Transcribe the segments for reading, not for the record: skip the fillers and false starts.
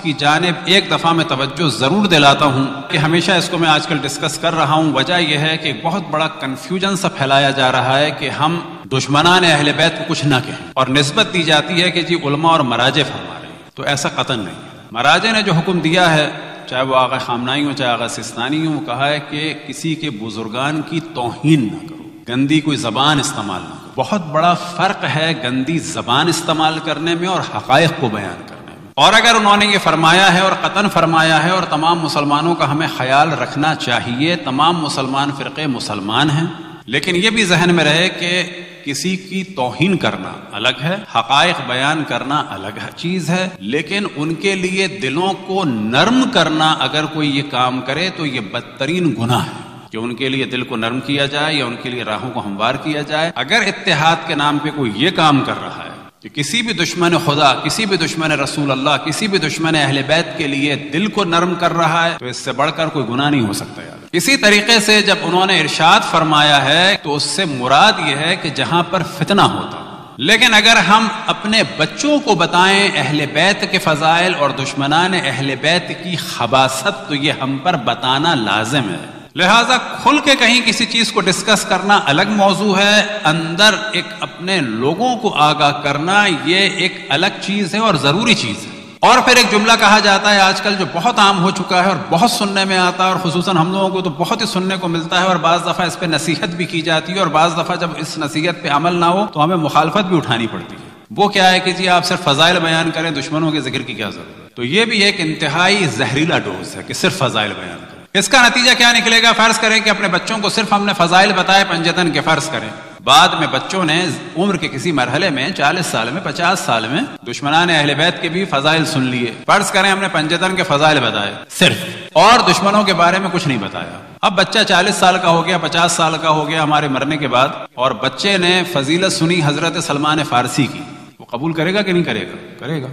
کی جانب ایک دفعہ میں توجہ ضرور دلاتا ہوں کہ ہمیشہ اس کو میں آج کل ڈسکس کر رہا ہوں. وجہ یہ ہے کہ بہت بڑا کنفیوژن سا پھیلایا جا رہا ہے کہ ہم دشمنان اہل بیت کو کچھ نہ کہیں اور نسبت دی جاتی ہے کہ جی علماء اور مراجع فرما رہے ہیں. تو ایسا قطعاً نہیں ہے. مراجع نے جو حکم دیا ہے، چاہے وہ آغا خامنائی ہو چاہے آغا سستانی ہو، وہ کہا ہے کہ کسی کے بزرگان کی توہین نہ کرو، گندی کوئی زبان استعمال نہ کرو. بہت بڑا فرق ہے گندی زبان استعمال کرنے میں اور حقائق کو بیان کرنے میں. اور اگر انہوں نے یہ فرمایا ہے اور قطعاً فرمایا ہے اور تمام مسلمانوں کا ہمیں خیال رکھنا چاہیے، تمام مسلمان فرقے مسلمان ہیں، لیکن یہ بھی ذہن میں رہے کہ کسی کی توہین کرنا الگ ہے، حقائق بیان کرنا الگ چیز ہے، لیکن ان کے لیے دلوں کو نرم کرنا اگر کوئی یہ کام کرے تو یہ بدترین گناہ ہے کہ ان کے لیے دل کو نرم کیا جائے یا ان کے لیے راہوں کو ہموار کیا جائے. اگر اتحاد کے نام پہ کوئی یہ کام کر رہا ہے کہ کسی بھی دشمن خدا، کسی بھی دشمن رسول اللہ، کسی بھی دشمن اہل بیت کے لیے دل کو نرم کر رہا ہے، تو اس سے بڑھ کر کوئی گناہ نہیں ہو سکتا یار. اسی طریقے سے جب انہوں نے ارشاد فرمایا ہے تو اس سے مراد یہ ہے کہ جہاں پر فتنہ ہوتا. لیکن اگر ہم اپنے بچوں کو بتائیں اہل بیت کے فضائل اور دشمنان اہل بیت کی خباثت، تو یہ ہم پر بتانا لازم ہے. لہذا کھل کے کہیں کسی چیز کو ڈسکس کرنا الگ موضوع ہے، اندر ایک اپنے لوگوں کو آگاہ کرنا یہ ایک الگ چیز ہے اور ضروری چیز ہے. اور پھر ایک جملہ کہا جاتا ہے آج کل جو بہت عام ہو چکا ہے اور بہت سننے میں آتا ہے، اور خصوصاً ہم لوگوں کو تو بہت ہی سننے کو ملتا ہے، اور بعض دفعہ اس پہ نصیحت بھی کی جاتی ہے، اور بعض دفعہ جب اس نصیحت پہ عمل نہ ہو تو ہمیں مخالفت بھی اٹھانی پڑتی ہے. وہ کیا ہے کہ جی آپ صرف فضائل بیان کریں، دشمنوں کے ذکر کی کیا ضرورت ہے. تو یہ بھی ایک انتہائی زہریلا ڈوز ہے کہ صرف فضائل بیان کریں. اس کا نتیجہ کیا نکلے گا؟ فرض کریں کہ اپنے بچوں کو صرف ہم نے فضائل بتائے پنجتن کے، فرض کریں بعد میں بچوں نے عمر کے کسی مرحلے میں 40 سال میں 50 سال میں دشمنان اہل بیت کے بھی فضائل سن لیے. فرض کریں ہم نے پنجتن کے فضائل بتائے صرف اور دشمنوں کے بارے میں کچھ نہیں بتایا. اب بچہ 40 سال کا ہو گیا، 50 سال کا ہو گیا ہمارے مرنے کے بعد، اور بچے نے فضیلت سنی حضرت سلمان فارسی کی، وہ قبول کرے گا کہ نہیں کرے گا؟ کرے گا.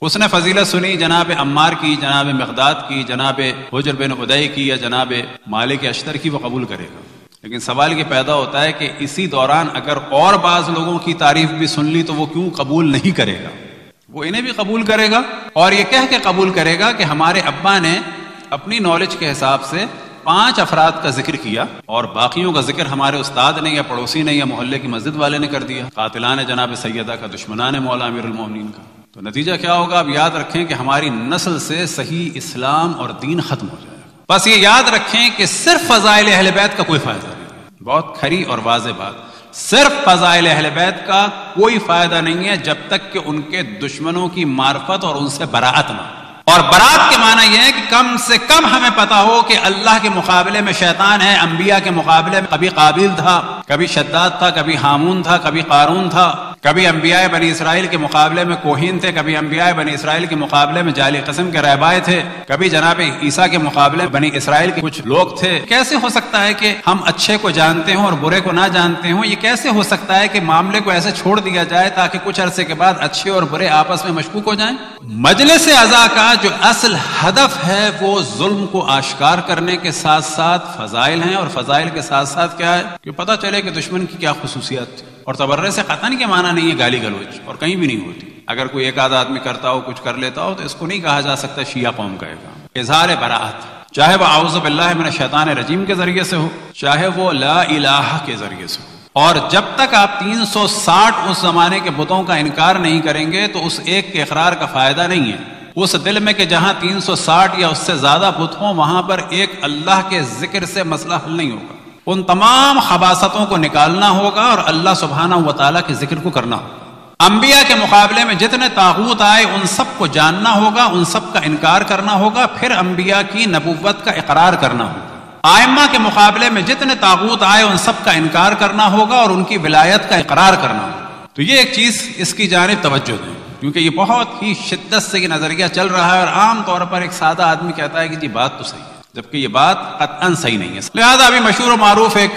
اس نے فضیلت سنی جناب عمار کی، جناب مقداد کی، جناب حجر بن عدی کی یا جناب مالک اشتر کی، وہ قبول کرے گا. لیکن سوال یہ پیدا ہوتا ہے کہ اسی دوران اگر اور بعض لوگوں کی تعریف بھی سن لی تو وہ کیوں قبول نہیں کرے گا؟ وہ انہیں بھی قبول کرے گا اور یہ کہہ کے قبول کرے گا کہ ہمارے ابا نے اپنی نالج کے حساب سے 5 افراد کا ذکر کیا اور باقیوں کا ذکر ہمارے استاد نے یا پڑوسی نے یا محلے کی مسجد والے نے کر دیا، قاتلان جناب سیدہ کا، دشمنان مولا امیر المومنین کا. تو نتیجہ کیا ہوگا؟ اب یاد رکھیں کہ ہماری نسل سے صحیح اسلام اور دین ختم ہو جائے گا. بس یہ یاد رکھیں کہ صرف فضائل اہل بیت کا کوئی فائدہ نہیں. بہت کھری اور واضح بات، صرف فضائل اہل بیت کا کوئی فائدہ نہیں ہے جب تک کہ ان کے دشمنوں کی معرفت اور ان سے براءت نہ. اور برات کے معنی یہ ہے کہ کم سے کم ہمیں پتا ہو کہ اللہ کے مقابلے میں شیطان ہے، انبیاء کے مقابلے میں کبھی قابل تھا، کبھی شداد تھا، کبھی ہامون تھا، کبھی قارون تھا، کبھی انبیاء بنی اسرائیل کے مقابلے میں کوہین تھے، کبھی انبیاء بنی اسرائیل کے مقابلے میں جعلی قسم کے رہبائے تھے، کبھی جناب عیسیٰ کے مقابلے میں بنی اسرائیل کے کچھ لوگ تھے. کیسے ہو سکتا ہے کہ ہم اچھے کو جانتے ہوں اور برے کو نہ جانتے ہوں؟ یہ کیسے ہو سکتا ہے کہ معاملے کو ایسے چھوڑ دیا جائے تاکہ کچھ عرصے کے بعد اچھے اور برے آپس میں مشکوک ہو جائیں؟ مجلس اعضاء کا جو اصل ہدف ہے وہ ظلم کو آشکار کرنے کے ساتھ ساتھ فضائل ہیں، اور فضائل کے ساتھ ساتھ کیا ہے کہ پتہ چلے کہ دشمن کی کیا خصوصیات تھی. اور تبرے سے قطعاً کے معنی نہیں ہے گالی گلوچ، اور کہیں بھی نہیں ہوتی. اگر کوئی ایک آدھ آدمی کرتا ہو، کچھ کر لیتا ہو، تو اس کو نہیں کہا جا سکتا شیعہ قوم کہے گا. اظہار براءت، چاہے وہ اعوذ باللہ من الشیطان الرجیم کے ذریعے سے ہو، چاہے وہ لا الہ کے ذریعے سے ہو. اور جب تک آپ 360 اس زمانے کے بتوں کا انکار نہیں کریں گے تو اس ایک کے اقرار کا فائدہ نہیں ہے. اس دل میں کہ جہاں 360 یا اس سے زیادہ بت ہوں وہاں پر ایک اللہ کے ذکر سے مسئلہ حل نہیں ہوگا. ان تمام خباثتوں کو نکالنا ہوگا اور اللہ سبحانہ و تعالیٰ کے ذکر کو کرنا ہوگا. انبیاء کے مقابلے میں جتنے طاغوت آئے ان سب کو جاننا ہوگا، ان سب کا انکار کرنا ہوگا، پھر انبیاء کی نبوت کا اقرار کرنا ہوگا. ائمہ کے مقابلے میں جتنے طاغوت آئے ان سب کا انکار کرنا ہوگا اور ان کی ولایت کا اقرار کرنا ہوگا. تو یہ ایک چیز اس کی جانب توجہ دیں، کیونکہ یہ بہت ہی شدت سے یہ نظریہ چل رہا ہے اور عام طور پر ایک سادہ آدمی کہتا ہے کہ جی بات تو صحیح ہے، جبکہ یہ بات قطعاً صحیح نہیں ہے. لہذا ابھی مشہور و معروف ایک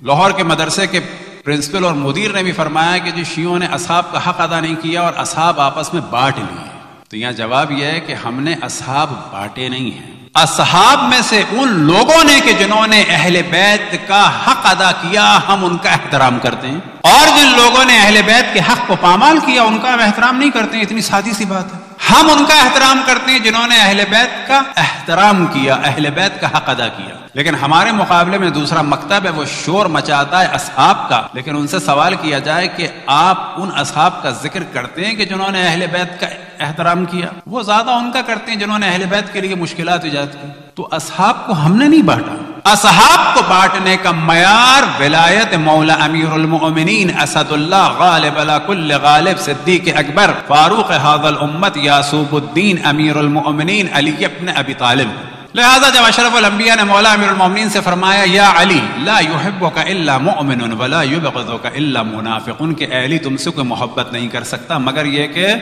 لاہور کے مدرسے کے پرنسپل اور مدیر نے بھی فرمایا کہ جی شیعوں نے اصحاب کا حق ادا نہیں کیا اور اصحاب آپس میں بانٹ لیے. تو یہاں جواب یہ ہے کہ ہم نے اصحاب بانٹے نہیں ہیں. اصحاب میں سے ان لوگوں نے کہ جنہوں نے اہل بیت کا حق ادا کیا ہم ان کا احترام کرتے ہیں، اور جن لوگوں نے اہل بیت کے حق کو پامال کیا ان کا ہم احترام نہیں کرتے ہیں. اتنی سادی سی بات ہے. ہم ان کا احترام کرتے ہیں جنہوں نے اہل بیت کا احترام کیا، اہل بیت کا حق ادا کیا، لیکن ہمارے مقابلے میں دوسرا مکتب ہے، وہ شور مچاتا ہے اصحاب کا، لیکن ان سے سوال کیا جائے کہ آپ ان اصحاب کا ذکر کرتے ہیں کہ جنہوں نے اہل بیت کا احترام کیا؟ وہ زیادہ ان کا کرتے ہیں جنہوں نے اہل بیت کے لیے مشکلات ایجاد کی۔ تو اصحاب کو ہم نے نہیں بانٹا، اصحاب کو بانٹنے کا معیار ولایت مولا امیر المؤمنین اسد اللہ غالب علی کل غالب صدیق اکبر فاروق ھذا الامت یعصوب الدین امیر المؤمنین علی ابن ابی طالب۔ لہذا جب اشرف الانبیاء نے مولا امیر المؤمنین سے فرمایا یا علی لا یحبک الا مؤمن ولا یبغضک الا منافق، کہ اے علی تم سے کوئی محبت نہیں کر سکتا مگر یہ کہ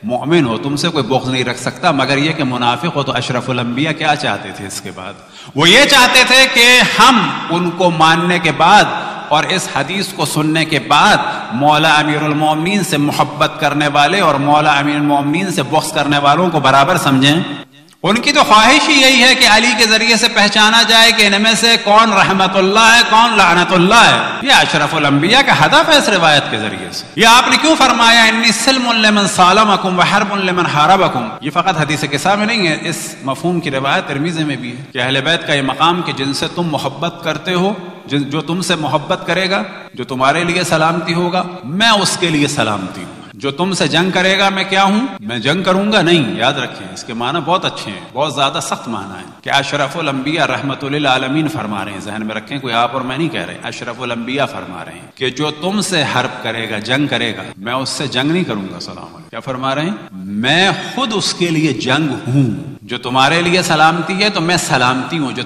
مومن ہو، تم سے کوئی بغض نہیں رکھ سکتا مگر یہ کہ منافق ہو۔ تو اشرف الانبیاء کیا چاہتے تھے اس کے بعد؟ وہ یہ چاہتے تھے کہ ہم ان کو ماننے کے بعد اور اس حدیث کو سننے کے بعد مولا امیر المومنین سے محبت کرنے والے اور مولا امیر المومنین سے بغض کرنے والوں کو برابر سمجھیں۔ ان کی تو خواہش ہی یہی ہے کہ علی کے ذریعے سے پہچانا جائے کہ ان میں سے کون رحمت اللہ ہے، کون لعنت اللہ ہے۔ یہ اشرف الانبیاء کا ہدف ہے اس روایت کے ذریعے سے۔ یہ آپ نے کیوں فرمایا انی سلم لمن سالمکم وحرب لمن حاربکم؟ یہ فقط حدیث قصہ میں نہیں ہے، اس مفہوم کی روایت ترمذی میں بھی ہے کہ اہل بیت کا یہ مقام کہ جن سے تم محبت کرتے ہو، جو تم سے محبت کرے گا، جو تمہارے لیے سلامتی ہوگا، میں اس کے لیے سلامتی ہوں۔ جو تم سے جنگ کرے گا میں کیا ہوں؟ میں جنگ کروں گا نہیں۔ یاد رکھیں اس کے معنی بہت اچھے ہیں، بہت زیادہ سخت معنی ہے کہ اشرف الانبیاء رحمت للعالمین فرما رہے ہیں، ذہن میں رکھیں، کوئی آپ اور میں نہیں کہہ رہے، اشرف الانبیاء فرما رہے ہیں کہ جو تم سے حرب کرے گا، جنگ کرے گا، میں اس سے جنگ نہیں کروں گا۔ سلام علیکم۔ کیا فرما رہے ہیں؟ میں خود اس کے لیے جنگ ہوں۔ جو تمہارے لیے سلامتی ہے تو میں سلامتی ہوں، جو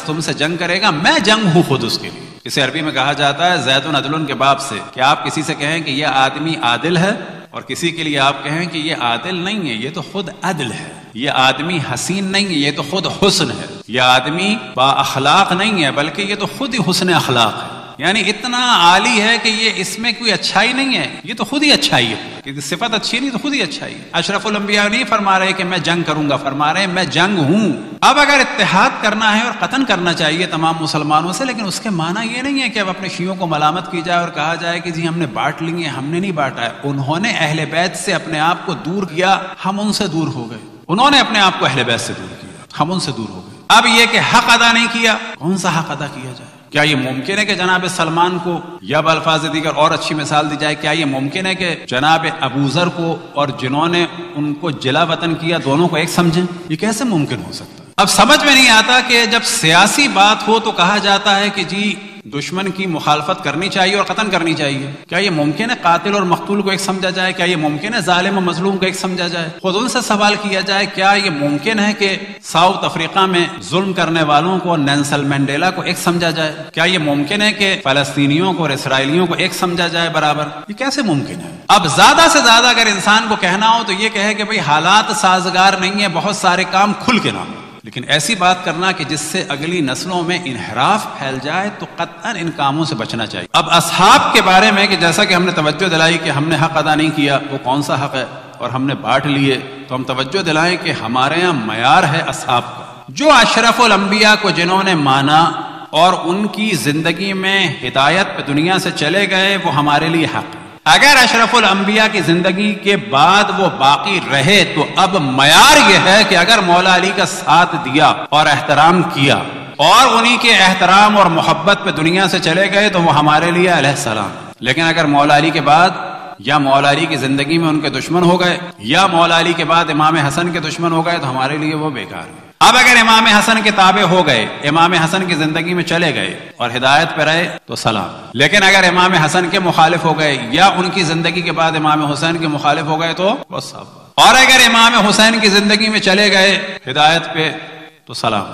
تم سے جنگ کرے گا میں جنگ ہوں خود اس کے لیے۔ اسے عربی میں کہا جاتا ہے زید عدل کے باب سے، کہ آپ کسی سے کہیں کہ یہ آدمی عادل ہے اور کسی کے لیے آپ کہیں کہ یہ عادل نہیں ہے، یہ تو خود عدل ہے۔ یہ آدمی حسین نہیں ہے، یہ تو خود حسن ہے۔ یہ آدمی با اخلاق نہیں ہے بلکہ یہ تو خود ہی حسن اخلاق ہے۔ یعنی اتنا عالی ہے کہ یہ اس میں کوئی اچھائی نہیں ہے، یہ تو خود ہی اچھائی ہے، کہ صفت اچھی نہیں تو خود ہی اچھائی ہے۔ اشرف الانبیاء نہیں فرما رہے کہ میں جنگ کروں گا، فرما رہے ہیں میں جنگ ہوں۔ اب اگر اتحاد کرنا ہے اور قتل کرنا چاہیے تمام مسلمانوں سے، لیکن اس کے معنی یہ نہیں ہے کہ اب اپنے شیعوں کو ملامت کی جائے اور کہا جائے کہ جی ہم نے بانٹ لیے، ہم نے نہیں بانٹا ہے۔ انہوں نے اہل بیت سے اپنے آپ کو دور کیا، ہم ان سے دور ہو گئے۔ انہوں نے اپنے آپ کو اہل بیت سے دور کیا، ہم ان سے دور ہو گئے۔ اب یہ کہ حق ادا نہیں کیا، کون سا حق ادا کیا جائے؟ کیا یہ ممکن ہے کہ جناب سلمان کو یا بالفاظ دیگر اور اچھی مثال دی جائے، کیا یہ ممکن ہے کہ جناب ابو ذر کو اور جنہوں نے ان کو جلا وطن کیا دونوں کو ایک سمجھیں؟ یہ کیسے ممکن ہو سکتا ہے؟ اب سمجھ میں نہیں آتا کہ جب سیاسی بات ہو تو کہا جاتا ہے کہ جی دشمن کی مخالفت کرنی چاہیے اور قتل کرنی چاہیے۔ کیا یہ ممکن ہے قاتل اور مقتول کو ایک سمجھا جائے؟ کیا یہ ممکن ہے ظالم اور مظلوم کو ایک سمجھا جائے؟ خود ان سے سوال کیا جائے کیا یہ ممکن ہے کہ ساؤتھ افریقہ میں ظلم کرنے والوں کو نیلسن منڈیلا کو ایک سمجھا جائے؟ کیا یہ ممکن ہے کہ فلسطینیوں کو اور اسرائیلیوں کو ایک سمجھا جائے برابر؟ یہ کیسے ممکن ہے؟ اب زیادہ سے زیادہ اگر انسان کو کہنا ہو تو یہ کہے کہ بھئی حالات سازگار نہیں ہیں، بہت سارے کام کھل کے نہ ہو۔ لیکن ایسی بات کرنا کہ جس سے اگلی نسلوں میں انحراف پھیل جائے تو قطعاً ان کاموں سے بچنا چاہیے۔ اب اصحاب کے بارے میں کہ جیسا کہ ہم نے توجہ دلائی کہ ہم نے حق ادا نہیں کیا، وہ کون سا حق ہے، اور ہم نے بانٹ لیے، تو ہم توجہ دلائیں کہ ہمارے ہاں معیار ہے اصحاب کا۔ جو اشرف الانبیاء کو جنہوں نے مانا اور ان کی زندگی میں ہدایت پہ دنیا سے چلے گئے، وہ ہمارے لیے حق ہے۔ اگر اشرف الانبیاء کی زندگی کے بعد وہ باقی رہے تو اب معیار یہ ہے کہ اگر مولا علی کا ساتھ دیا اور احترام کیا اور انہی کے احترام اور محبت پہ دنیا سے چلے گئے تو وہ ہمارے لیے علیہ السلام۔ لیکن اگر مولا علی کے بعد یا مولا علی کی زندگی میں ان کے دشمن ہو گئے یا مولا علی کے بعد امام حسن کے دشمن ہو گئے تو ہمارے لیے وہ بیکار ہے۔ اب اگر امام حسن کے تابع ہو گئے، امام حسن کی زندگی میں چلے گئے اور ہدایت پہ رہے تو سلام، لیکن اگر امام حسن کے مخالف ہو گئے یا ان کی زندگی کے بعد امام حسین کے مخالف ہو گئے تو بس صاحب، اور اگر امام حسین کی زندگی میں چلے گئے ہدایت پہ تو سلام،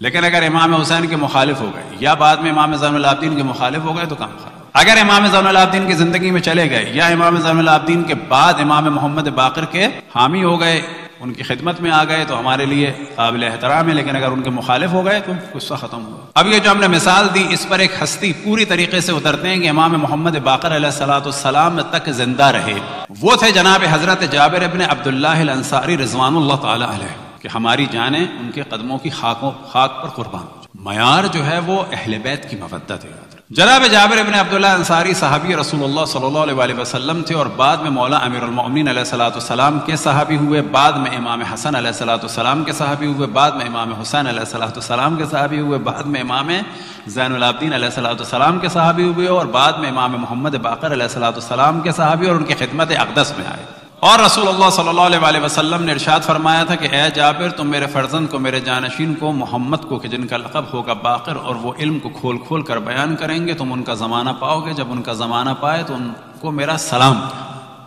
لیکن اگر امام حسین کے مخالف ہو گئے یا بعد میں امام زین العابدین کے مخالف ہو گئے تو کام خراب۔ اگر امام زین العابدین کی زندگی میں چلے گئے یا امام زین العابدین کے بعد امام محمد باقر کے حامی ہو گئے، ان کی خدمت میں آ گئے تو ہمارے لیے قابل احترام ہے، لیکن اگر ان کے مخالف ہو گئے تو قصہ ختم ہوا۔ اب یہ جو ہم نے مثال دی اس پر ایک ہستی پوری طریقے سے اترتے ہیں کہ امام محمد باقر علیہ السلام تک زندہ رہے، وہ تھے جناب حضرت جابر ابن عبداللہ الانصاری رضوان اللہ تعالی علیہ، کہ ہماری جانیں ان کے قدموں کی خاک پر قربان۔ معیار جو ہے وہ اہل بیت کی مودت ہے۔ جناب جابر ابن عبداللہ انصاری صحابی رسول اللہ صلی اللہ علیہ وسلم تھے، اور بعد میں مولا امیر المؤمنین علیہ الصلوۃ والسلام کے صحابی ہوئے، بعد میں امام حسن علیہ الصلوۃ والسلام کے صحابی ہوئے، بعد میں امام حسین علیہ الصلوۃ والسلام کے صحابی ہوئے، بعد میں امام زین العابدین علیہ الصلوۃ والسلام کے صحابی ہوئے، اور بعد میں امام محمد باقر علیہ الصلوۃ والسلام کے صحابی اور ان کی خدمت اقدس میں آئے۔ اور رسول اللہ صلی اللہ علیہ وسلم نے ارشاد فرمایا تھا کہ اے جابر، تم میرے فرزند کو، میرے جانشین کو، محمد کو، کہ جن کا لقب ہوگا باقر، اور وہ علم کو کھول کھول کر بیان کریں گے، تم ان کا زمانہ پاؤ گے، جب ان کا زمانہ پائے تو ان کو میرا سلام۔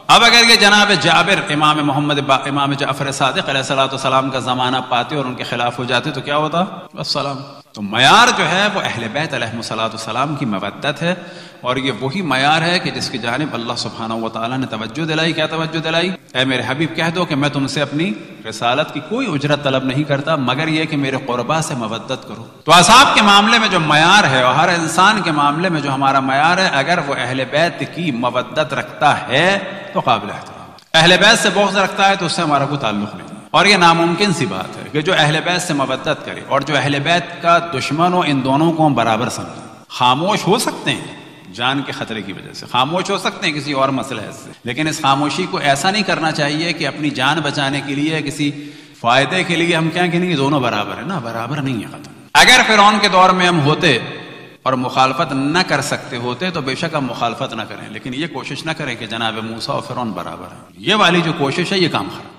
اب اگر یہ جناب جابر امام جعفر صادق علیہ الصلوۃ والسلام کا زمانہ پاتے اور ان کے خلاف ہو جاتے تو کیا ہوتا؟ السلام۔ تو معیار جو ہے وہ اہل بیت علیہم الصلوۃ والسلام کی مودت ہے، اور یہ وہی معیار ہے کہ جس کی جانب اللہ سبحانہ و تعالیٰ نے توجہ دلائی۔ کیا توجہ دلائی؟ اے میرے حبیب کہہ دو کہ میں تم سے اپنی رسالت کی کوئی اجرت طلب نہیں کرتا، مگر یہ کہ میرے قربا سے مودت کرو۔ تو اصحاب کے معاملے میں جو معیار ہے، اور ہر انسان کے معاملے میں جو ہمارا معیار ہے، اگر وہ اہل بیت کی مودت رکھتا ہے تو قابل احترام، اہل بیت سے بغض رکھتا ہے تو اس سے ہمارا کوئی تعلق نہیں۔ اور یہ ناممکن سی بات ہے کہ جو اہل بیت سے مودت کرے اور جو اہل بیت کا دشمن ہو، ان دونوں کو ہم برابر سمجھیں۔ خاموش ہو سکتے ہیں جان کے خطرے کی وجہ سے، خاموش ہو سکتے ہیں کسی اور مسئلے سے، لیکن اس خاموشی کو ایسا نہیں کرنا چاہیے کہ اپنی جان بچانے کے لیے، کسی فائدے کے لیے ہم کیا کہ نہیں دونوں برابر ہیں۔ نا، برابر نہیں ہے ختم۔ اگر فرعون کے دور میں ہم ہوتے اور مخالفت نہ کر سکتے ہوتے تو بے شک ہم مخالفت نہ کریں، لیکن یہ کوشش نہ کریں کہ جناب موسیٰ اور فرعون برابر ہیں۔ یہ والی جو کوشش ہے یہ کام خراب۔